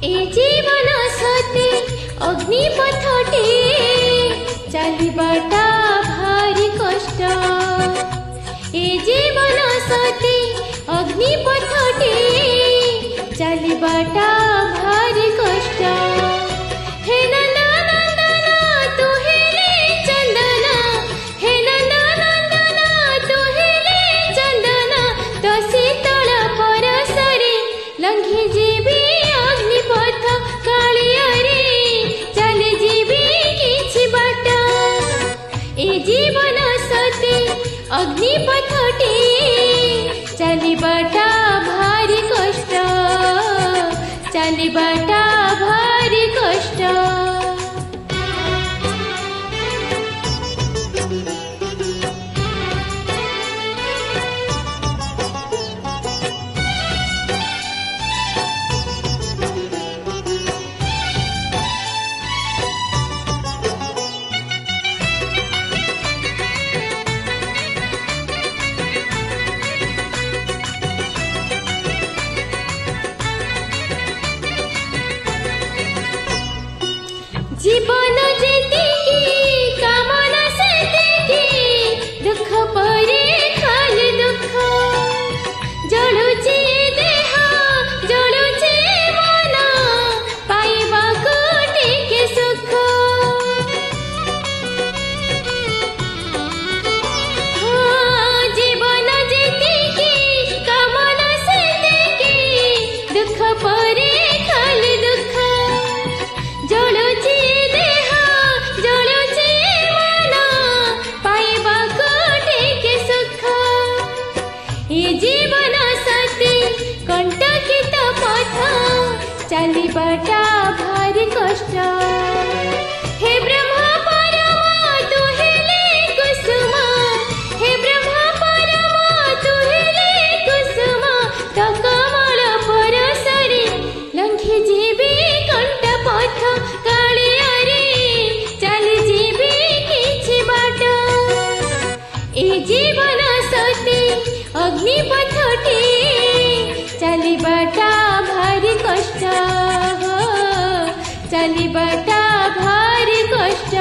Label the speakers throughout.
Speaker 1: ए जीवन सते अग्निपथटे चलिबाटा भारी कष्ट। ए जीवन सते अग्निपथटे चलिबाटा भारी कष्ट। हे नंदा नंदना तू हेले चंदना, हे नंदा नंदना तू हेले चंदना, तो शीतल परसरे लंघी जीवी अग्निपथ कालियारे चली जीवी किछि बाट। ए जीवन सते अग्निपथटे चलिबाटा भारी कष्ट, चलिबाटा भारी कष्ट। जीवन जेतिकी कामना सेतिकी दुख परे खाली दुख। जळुची देह जळुची मन पाइबाको टिके सुख। जीवन जेतिकी कामना सेतिकी दुख परे खाली दुख। जळुची जीवन सते कंटकित पथ चलिबाटा भारी कष्ट। हे ब्रह्मा परमा तू हेले कुसुम, हे ब्रह्मा परमा तू हेले कुसुम, तो कमल परसरे लंघी जीवी कंट पथ कालियारे चली जीवी किछि बाट। ए जीवन सते अग्निपथटे चलिबाटा भारी कष्ट, चलिबाटा भारी कष्ट।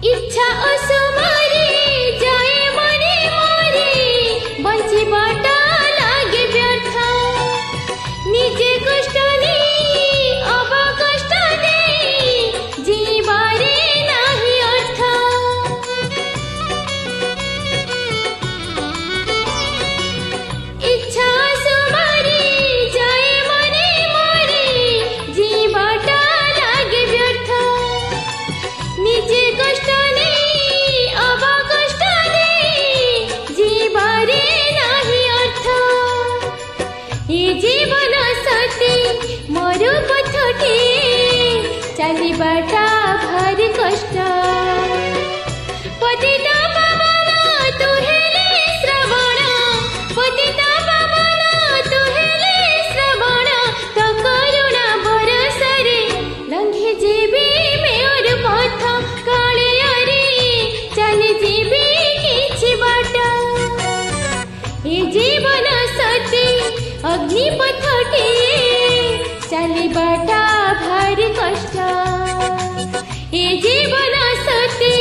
Speaker 1: इच्छा असुमारी जाए मने मोरे बंचिबाटा लागे व्यर्थ। निजे कष्ट नहीं अब कष्ट दे जीवारे नाही अर्थ। इच्छा असुमारी जाए मने मोरे जीवाटा लागे व्यर्थ। निजे कष्ट जीवन सते मरु पथटे चलिबाटा भारी कष्ट। पतिता पावन तू हेले श्रवण, पतिता पावन तू हेले श्रवण, तो करुणा बरसरे लंघी जीवी मेयर पथ कालियारे चली जीवी किछि बाट। ए जीवन सते अग्निपथटे चलिबाटा भारी कष्ट। ए जीवन सते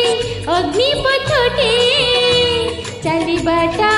Speaker 1: अग्निपथटे चलिबाटा